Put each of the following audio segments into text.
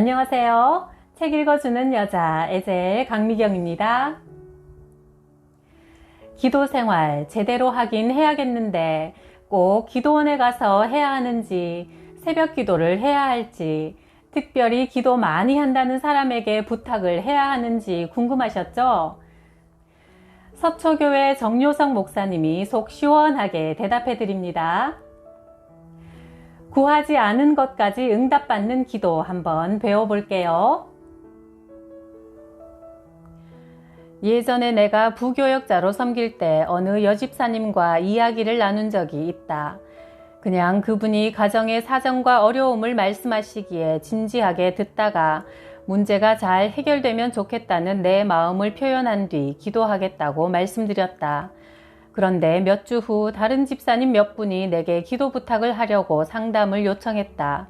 안녕하세요. 책 읽어주는 여자 에젤 강미경입니다. 기도 생활 제대로 하긴 해야겠는데 꼭 기도원에 가서 해야 하는지, 새벽 기도를 해야 할지, 특별히 기도 많이 한다는 사람에게 부탁을 해야 하는지 궁금하셨죠? 서초교회 정요성 목사님이 속 시원하게 대답해 드립니다. 구하지 않은 것까지 응답받는 기도 한번 배워볼게요. 예전에 내가 부교역자로 섬길 때 어느 여집사님과 이야기를 나눈 적이 있다. 그냥 그분이 가정의 사정과 어려움을 말씀하시기에 진지하게 듣다가 문제가 잘 해결되면 좋겠다는 내 마음을 표현한 뒤 기도하겠다고 말씀드렸다. 그런데 몇 주 후 다른 집사님 몇 분이 내게 기도 부탁을 하려고 상담을 요청했다.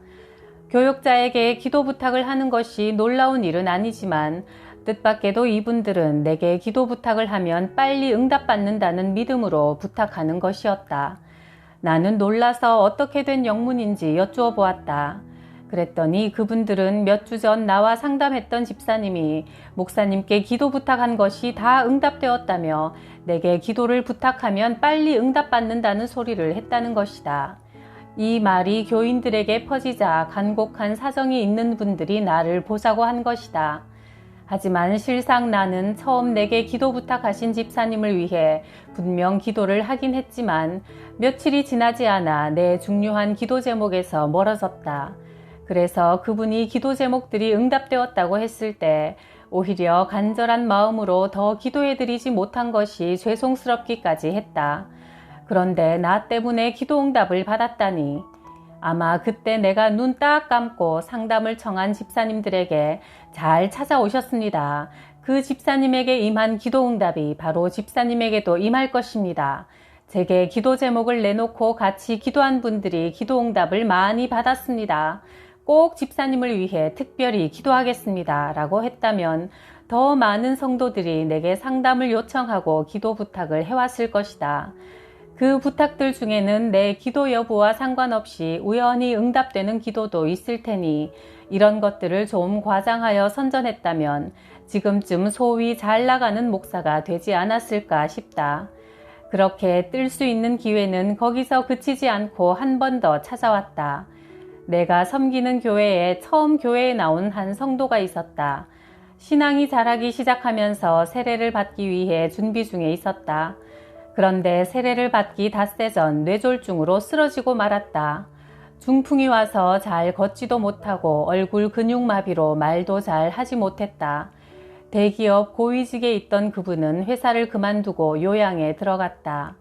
교역자에게 기도 부탁을 하는 것이 놀라운 일은 아니지만 뜻밖에도 이분들은 내게 기도 부탁을 하면 빨리 응답받는다는 믿음으로 부탁하는 것이었다. 나는 놀라서 어떻게 된 영문인지 여쭈어 보았다. 그랬더니 그분들은 몇 주 전 나와 상담했던 집사님이 목사님께 기도 부탁한 것이 다 응답되었다며 내게 기도를 부탁하면 빨리 응답받는다는 소리를 했다는 것이다. 이 말이 교인들에게 퍼지자 간곡한 사정이 있는 분들이 나를 보자고 한 것이다. 하지만 실상 나는 처음 내게 기도 부탁하신 집사님을 위해 분명 기도를 하긴 했지만 며칠이 지나지 않아 내 중요한 기도 제목에서 멀어졌다. 그래서 그분이 기도 제목들이 응답되었다고 했을 때 오히려 간절한 마음으로 더 기도해드리지 못한 것이 죄송스럽기까지 했다. 그런데 나 때문에 기도 응답을 받았다니. 아마 그때 내가 눈 딱 감고 상담을 청한 집사님들에게 잘 찾아오셨습니다. 그 집사님에게 임한 기도 응답이 바로 집사님에게도 임할 것입니다. 제게 기도 제목을 내놓고 같이 기도한 분들이 기도 응답을 많이 받았습니다. 꼭 집사님을 위해 특별히 기도하겠습니다. 라고 했다면 더 많은 성도들이 내게 상담을 요청하고 기도 부탁을 해왔을 것이다. 그 부탁들 중에는 내 기도 여부와 상관없이 우연히 응답되는 기도도 있을 테니 이런 것들을 좀 과장하여 선전했다면 지금쯤 소위 잘 나가는 목사가 되지 않았을까 싶다. 그렇게 뜰 수 있는 기회는 거기서 그치지 않고 한 번 더 찾아왔다. 내가 섬기는 교회에 처음 교회에 나온 한 성도가 있었다. 신앙이 자라기 시작하면서 세례를 받기 위해 준비 중에 있었다. 그런데 세례를 받기 닷새 전 뇌졸중으로 쓰러지고 말았다. 중풍이 와서 잘 걷지도 못하고 얼굴 근육마비로 말도 잘 하지 못했다. 대기업 고위직에 있던 그분은 회사를 그만두고 요양에 들어갔다.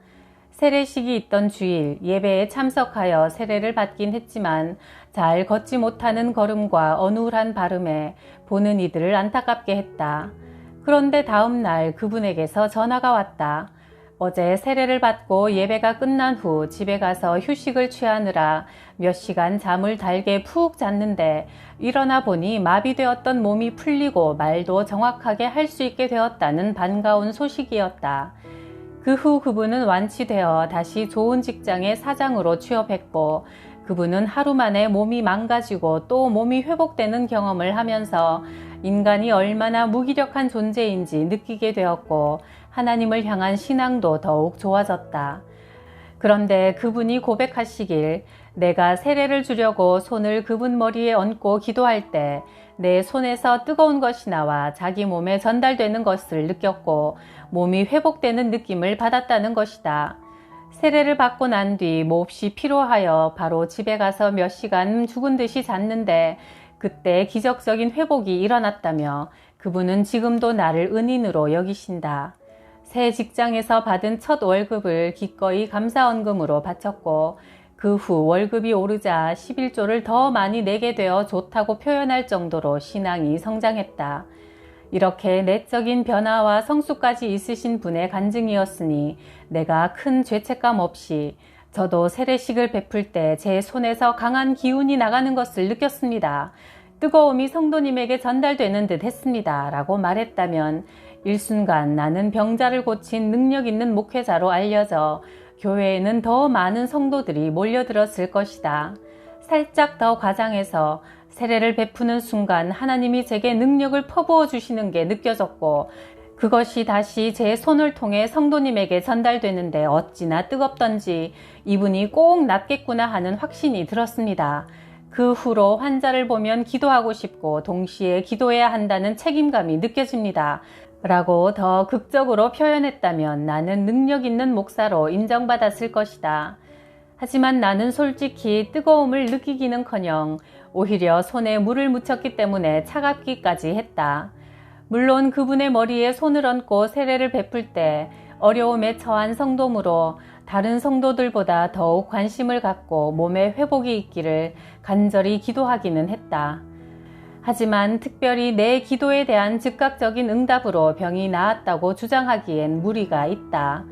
세례식이 있던 주일 예배에 참석하여 세례를 받긴 했지만 잘 걷지 못하는 걸음과 어눌한 발음에 보는 이들을 안타깝게 했다. 그런데 다음 날 그분에게서 전화가 왔다. 어제 세례를 받고 예배가 끝난 후 집에 가서 휴식을 취하느라 몇 시간 잠을 달게 푹 잤는데 일어나 보니 마비되었던 몸이 풀리고 말도 정확하게 할 수 있게 되었다는 반가운 소식이었다. 그 후 그분은 완치되어 다시 좋은 직장의 사장으로 취업했고 그분은 하루 만에 몸이 망가지고 또 몸이 회복되는 경험을 하면서 인간이 얼마나 무기력한 존재인지 느끼게 되었고 하나님을 향한 신앙도 더욱 좋아졌다. 그런데 그분이 고백하시길 내가 세례를 주려고 손을 그분 머리에 얹고 기도할 때 내 손에서 뜨거운 것이 나와 자기 몸에 전달되는 것을 느꼈고 몸이 회복되는 느낌을 받았다는 것이다. 세례를 받고 난 뒤 몹시 피로하여 바로 집에 가서 몇 시간 죽은 듯이 잤는데 그때 기적적인 회복이 일어났다며 그분은 지금도 나를 은인으로 여기신다. 새 직장에서 받은 첫 월급을 기꺼이 감사원금으로 바쳤고 그 후 월급이 오르자 11조를 더 많이 내게 되어 좋다고 표현할 정도로 신앙이 성장했다. 이렇게 내적인 변화와 성숙까지 있으신 분의 간증이었으니 내가 큰 죄책감 없이 저도 세례식을 베풀 때 제 손에서 강한 기운이 나가는 것을 느꼈습니다. 뜨거움이 성도님에게 전달되는 듯 했습니다. 라고 말했다면 일순간 나는 병자를 고친 능력 있는 목회자로 알려져 교회에는 더 많은 성도들이 몰려들었을 것이다. 살짝 더 과장해서 세례를 베푸는 순간 하나님이 제게 능력을 퍼부어 주시는 게 느껴졌고 그것이 다시 제 손을 통해 성도님에게 전달되는데 어찌나 뜨겁던지 이분이 꼭 낫겠구나 하는 확신이 들었습니다. 그 후로 환자를 보면 기도하고 싶고 동시에 기도해야 한다는 책임감이 느껴집니다. 라고 더 극적으로 표현했다면 나는 능력 있는 목사로 인정받았을 것이다. 하지만 나는 솔직히 뜨거움을 느끼기는커녕 오히려 손에 물을 묻혔기 때문에 차갑기까지 했다. 물론 그분의 머리에 손을 얹고 세례를 베풀 때 어려움에 처한 성도므로 다른 성도들보다 더욱 관심을 갖고 몸에 회복이 있기를 간절히 기도하기는 했다. 하지만 특별히 내 기도에 대한 즉각적인 응답으로 병이 나았다고 주장하기엔 무리가 있다.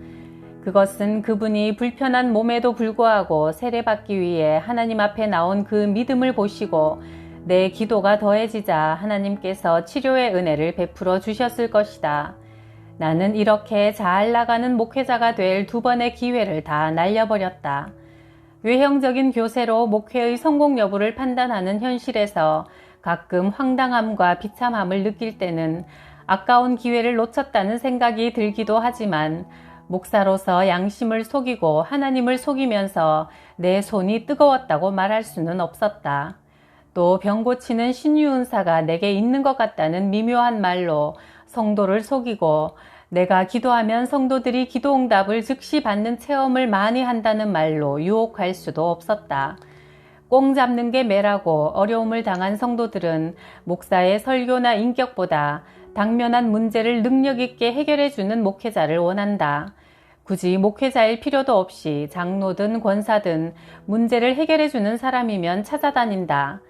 그것은 그분이 불편한 몸에도 불구하고 세례받기 위해 하나님 앞에 나온 그 믿음을 보시고 내 기도가 더해지자 하나님께서 치료의 은혜를 베풀어 주셨을 것이다. 나는 이렇게 잘 나가는 목회자가 될 2번의 기회를 다 날려버렸다. 외형적인 교세로 목회의 성공 여부를 판단하는 현실에서 가끔 황당함과 비참함을 느낄 때는 아까운 기회를 놓쳤다는 생각이 들기도 하지만 목사로서 양심을 속이고 하나님을 속이면서 내 손이 뜨거웠다고 말할 수는 없었다. 또 병 고치는 신유은사가 내게 있는 것 같다는 미묘한 말로 성도를 속이고 내가 기도하면 성도들이 기도응답을 즉시 받는 체험을 많이 한다는 말로 유혹할 수도 없었다. 꽁 잡는 게 매라고 어려움을 당한 성도들은 목사의 설교나 인격보다 당면한 문제를 능력 있게 해결해주는 목회자를 원한다. 굳이 목회자일 필요도 없이 장로든 권사든 문제를 해결해주는 사람이면 찾아다닌다.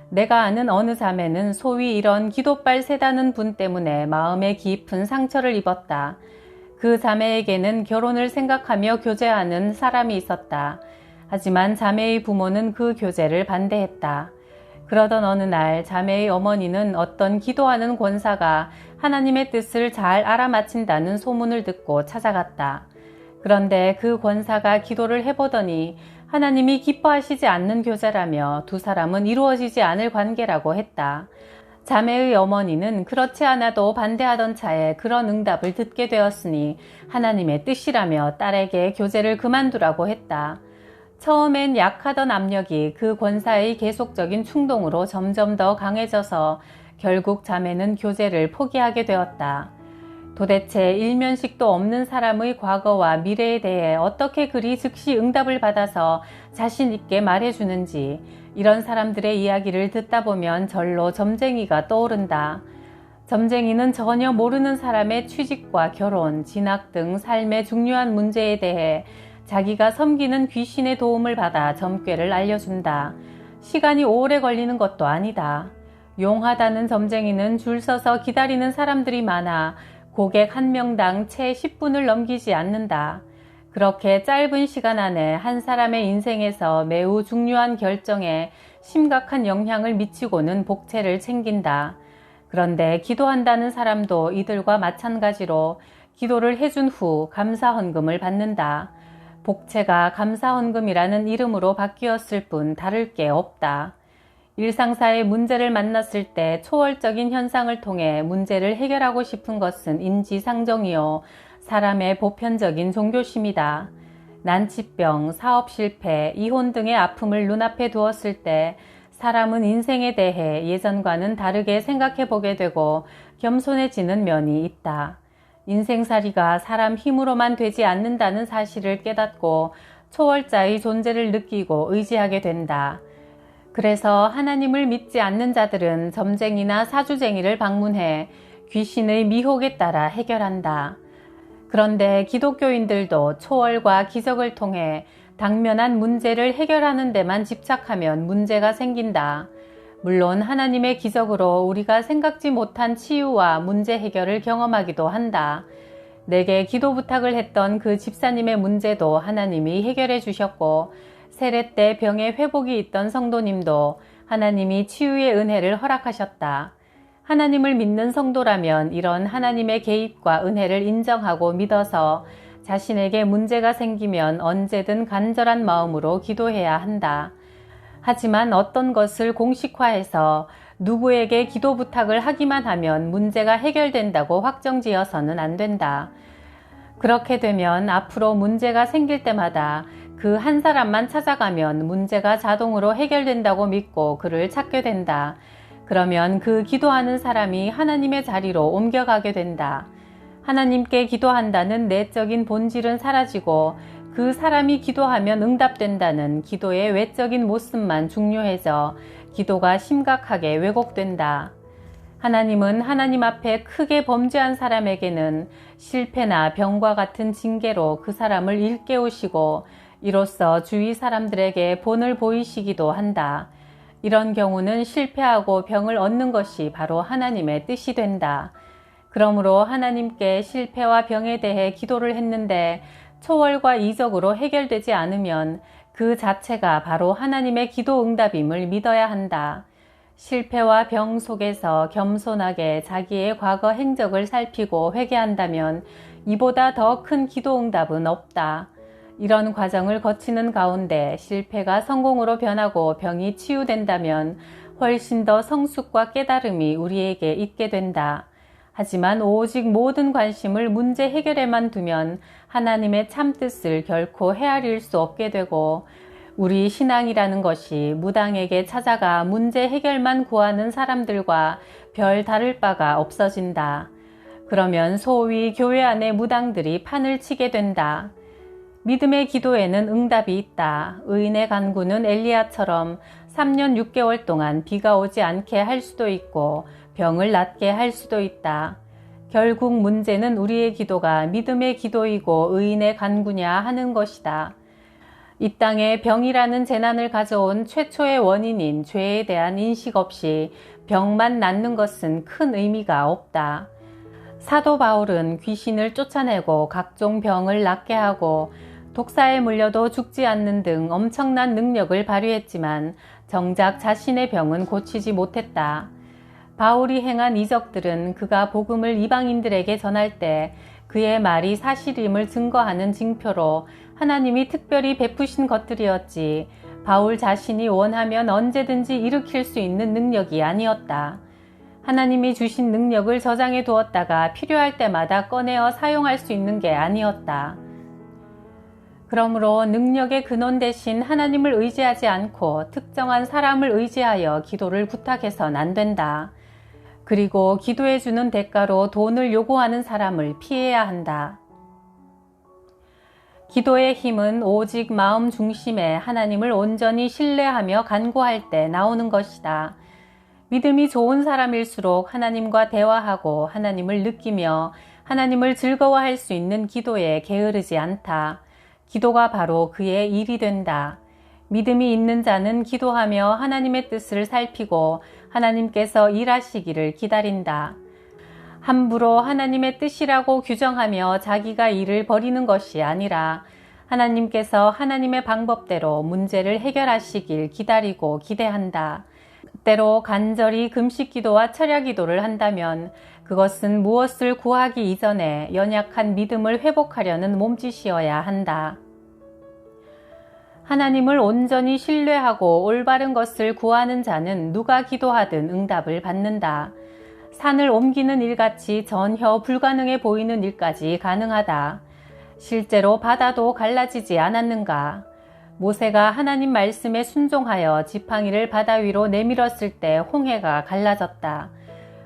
내가 아는 어느 자매는 소위 이런 기도빨 세다는 분 때문에 마음에 깊은 상처를 입었다. 그 자매에게는 결혼을 생각하며 교제하는 사람이 있었다. 하지만 자매의 부모는 그 교제를 반대했다. 그러던 어느 날 자매의 어머니는 어떤 기도하는 권사가 하나님의 뜻을 잘 알아맞힌다는 소문을 듣고 찾아갔다. 그런데 그 권사가 기도를 해보더니 하나님이 기뻐하시지 않는 교제라며 두 사람은 이루어지지 않을 관계라고 했다. 자매의 어머니는 그렇지 않아도 반대하던 차에 그런 응답을 듣게 되었으니 하나님의 뜻이라며 딸에게 교제를 그만두라고 했다. 처음엔 약하던 압력이 그 권사의 계속적인 충동으로 점점 더 강해져서 결국 자매는 교제를 포기하게 되었다. 도대체 일면식도 없는 사람의 과거와 미래에 대해 어떻게 그리 즉시 응답을 받아서 자신 있게 말해주는지 이런 사람들의 이야기를 듣다 보면 절로 점쟁이가 떠오른다. 점쟁이는 전혀 모르는 사람의 취직과 결혼, 진학 등 삶의 중요한 문제에 대해 자기가 섬기는 귀신의 도움을 받아 점괘를 알려준다. 시간이 오래 걸리는 것도 아니다. 용하다는 점쟁이는 줄 서서 기다리는 사람들이 많아 고객 한 명당 채 10분을 넘기지 않는다. 그렇게 짧은 시간 안에 한 사람의 인생에서 매우 중요한 결정에 심각한 영향을 미치고는 복채를 챙긴다. 그런데 기도한다는 사람도 이들과 마찬가지로 기도를 해준 후 감사헌금을 받는다. 복채가 감사헌금이라는 이름으로 바뀌었을 뿐 다를 게 없다. 일상사의 문제를 만났을 때 초월적인 현상을 통해 문제를 해결하고 싶은 것은 인지상정이요 사람의 보편적인 종교심이다. 난치병, 사업 실패, 이혼 등의 아픔을 눈앞에 두었을 때 사람은 인생에 대해 예전과는 다르게 생각해 보게 되고 겸손해지는 면이 있다. 인생살이가 사람 힘으로만 되지 않는다는 사실을 깨닫고 초월자의 존재를 느끼고 의지하게 된다. 그래서 하나님을 믿지 않는 자들은 점쟁이나 사주쟁이를 방문해 귀신의 미혹에 따라 해결한다. 그런데 기독교인들도 초월과 기적을 통해 당면한 문제를 해결하는 데만 집착하면 문제가 생긴다. 물론 하나님의 기적으로 우리가 생각지 못한 치유와 문제 해결을 경험하기도 한다. 내게 기도 부탁을 했던 그 집사님의 문제도 하나님이 해결해 주셨고 세례 때 병에 회복이 있던 성도님도 하나님이 치유의 은혜를 허락하셨다. 하나님을 믿는 성도라면 이런 하나님의 개입과 은혜를 인정하고 믿어서 자신에게 문제가 생기면 언제든 간절한 마음으로 기도해야 한다. 하지만 어떤 것을 공식화해서 누구에게 기도 부탁을 하기만 하면 문제가 해결된다고 확정지어서는 안 된다. 그렇게 되면 앞으로 문제가 생길 때마다 그 한 사람만 찾아가면 문제가 자동으로 해결된다고 믿고 그를 찾게 된다. 그러면 그 기도하는 사람이 하나님의 자리로 옮겨가게 된다. 하나님께 기도한다는 내적인 본질은 사라지고 그 사람이 기도하면 응답된다는 기도의 외적인 모습만 중요해져 기도가 심각하게 왜곡된다. 하나님은 하나님 앞에 크게 범죄한 사람에게는 실패나 병과 같은 징계로 그 사람을 일깨우시고 이로써 주위 사람들에게 본을 보이시기도 한다. 이런 경우는 실패하고 병을 얻는 것이 바로 하나님의 뜻이 된다. 그러므로 하나님께 실패와 병에 대해 기도를 했는데 초월과 이적으로 해결되지 않으면 그 자체가 바로 하나님의 기도 응답임을 믿어야 한다. 실패와 병 속에서 겸손하게 자기의 과거 행적을 살피고 회개한다면 이보다 더 큰 기도 응답은 없다. 이런 과정을 거치는 가운데 실패가 성공으로 변하고 병이 치유된다면 훨씬 더 성숙과 깨달음이 우리에게 있게 된다. 하지만 오직 모든 관심을 문제 해결에만 두면 하나님의 참뜻을 결코 헤아릴 수 없게 되고 우리 신앙이라는 것이 무당에게 찾아가 문제 해결만 구하는 사람들과 별 다를 바가 없어진다. 그러면 소위 교회 안의 무당들이 판을 치게 된다. 믿음의 기도에는 응답이 있다. 의인의 간구는 엘리야처럼 3년 6개월 동안 비가 오지 않게 할 수도 있고 병을 낫게 할 수도 있다. 결국 문제는 우리의 기도가 믿음의 기도이고 의인의 간구냐 하는 것이다. 이 땅에 병이라는 재난을 가져온 최초의 원인인 죄에 대한 인식 없이 병만 낫는 것은 큰 의미가 없다. 사도 바울은 귀신을 쫓아내고 각종 병을 낫게 하고 독사에 물려도 죽지 않는 등 엄청난 능력을 발휘했지만 정작 자신의 병은 고치지 못했다. 바울이 행한 이적들은 그가 복음을 이방인들에게 전할 때 그의 말이 사실임을 증거하는 징표로 하나님이 특별히 베푸신 것들이었지 바울 자신이 원하면 언제든지 일으킬 수 있는 능력이 아니었다. 하나님이 주신 능력을 저장해 두었다가 필요할 때마다 꺼내어 사용할 수 있는 게 아니었다. 그러므로 능력의 근원 대신 하나님을 의지하지 않고 특정한 사람을 의지하여 기도를 부탁해서는 안 된다. 그리고 기도해 주는 대가로 돈을 요구하는 사람을 피해야 한다. 기도의 힘은 오직 마음 중심에 하나님을 온전히 신뢰하며 간구할 때 나오는 것이다. 믿음이 좋은 사람일수록 하나님과 대화하고 하나님을 느끼며 하나님을 즐거워할 수 있는 기도에 게으르지 않다. 기도가 바로 그의 일이 된다. 믿음이 있는 자는 기도하며 하나님의 뜻을 살피고 하나님께서 일하시기를 기다린다. 함부로 하나님의 뜻이라고 규정하며 자기가 일을 벌이는 것이 아니라 하나님께서 하나님의 방법대로 문제를 해결하시길 기다리고 기대한다. 때로 간절히 금식 기도와 철야 기도를 한다면 그것은 무엇을 구하기 이전에 연약한 믿음을 회복하려는 몸짓이어야 한다. 하나님을 온전히 신뢰하고 올바른 것을 구하는 자는 누가 기도하든 응답을 받는다. 산을 옮기는 일같이 전혀 불가능해 보이는 일까지 가능하다. 실제로 바다도 갈라지지 않았는가? 모세가 하나님 말씀에 순종하여 지팡이를 바다 위로 내밀었을 때 홍해가 갈라졌다.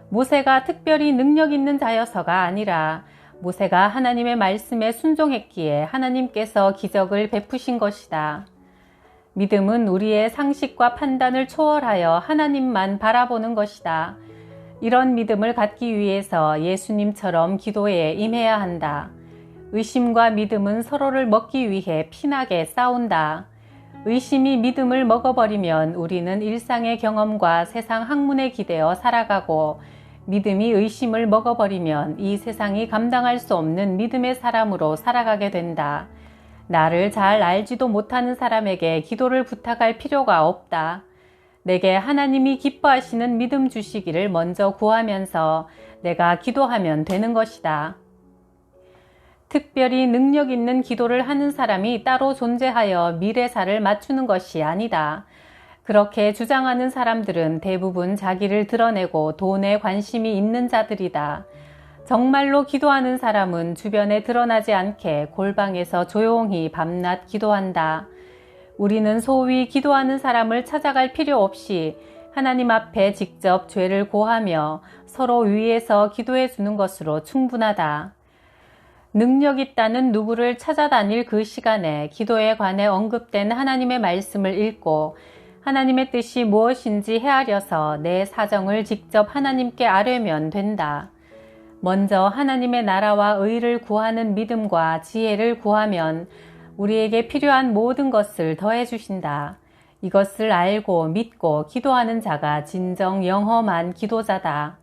모세가 특별히 능력 있는 자여서가 아니라 모세가 하나님의 말씀에 순종했기에 하나님께서 기적을 베푸신 것이다. 믿음은 우리의 상식과 판단을 초월하여 하나님만 바라보는 것이다. 이런 믿음을 갖기 위해서 예수님처럼 기도에 임해야 한다. 의심과 믿음은 서로를 먹기 위해 피나게 싸운다. 의심이 믿음을 먹어버리면 우리는 일상의 경험과 세상 학문에 기대어 살아가고 믿음이 의심을 먹어버리면 이 세상이 감당할 수 없는 믿음의 사람으로 살아가게 된다. 나를 잘 알지도 못하는 사람에게 기도를 부탁할 필요가 없다. 내게 하나님이 기뻐하시는 믿음 주시기를 먼저 구하면서 내가 기도하면 되는 것이다. 특별히 능력 있는 기도를 하는 사람이 따로 존재하여 미래사를 맞추는 것이 아니다. 그렇게 주장하는 사람들은 대부분 자기를 드러내고 돈에 관심이 있는 자들이다. 정말로 기도하는 사람은 주변에 드러나지 않게 골방에서 조용히 밤낮 기도한다. 우리는 소위 기도하는 사람을 찾아갈 필요 없이 하나님 앞에 직접 죄를 고하며 서로 위에서 기도해 주는 것으로 충분하다. 능력 있다는 누구를 찾아다닐 그 시간에 기도에 관해 언급된 하나님의 말씀을 읽고 하나님의 뜻이 무엇인지 헤아려서 내 사정을 직접 하나님께 아뢰면 된다. 먼저 하나님의 나라와 의를 구하는 믿음과 지혜를 구하면 우리에게 필요한 모든 것을 더해 주신다. 이것을 알고 믿고 기도하는 자가 진정 영험한 기도자다.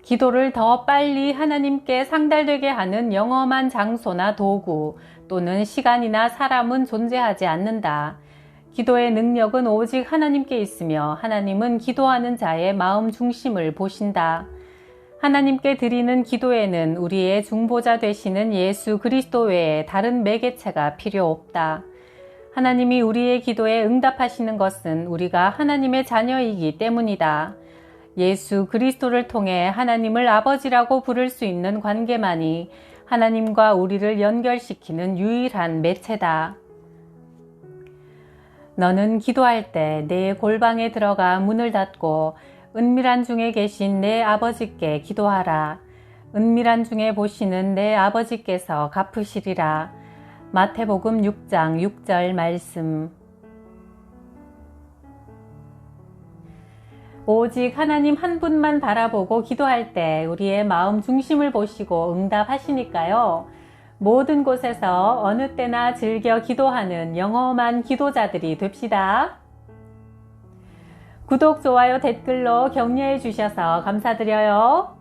기도를 더 빨리 하나님께 상달되게 하는 영험한 장소나 도구 또는 시간이나 사람은 존재하지 않는다. 기도의 능력은 오직 하나님께 있으며 하나님은 기도하는 자의 마음 중심을 보신다. 하나님께 드리는 기도에는 우리의 중보자 되시는 예수 그리스도 외에 다른 매개체가 필요 없다. 하나님이 우리의 기도에 응답하시는 것은 우리가 하나님의 자녀이기 때문이다. 예수 그리스도를 통해 하나님을 아버지라고 부를 수 있는 관계만이 하나님과 우리를 연결시키는 유일한 매체다. 너는 기도할 때 내 골방에 들어가 문을 닫고 은밀한 중에 계신 내 아버지께 기도하라. 은밀한 중에 보시는 내 아버지께서 갚으시리라. 마태복음 6장 6절 말씀. 오직 하나님 한 분만 바라보고 기도할 때 우리의 마음 중심을 보시고 응답하시니까요. 모든 곳에서 어느 때나 즐겨 기도하는 영험한 기도자들이 됩시다. 구독, 좋아요, 댓글로 격려해 주셔서 감사드려요.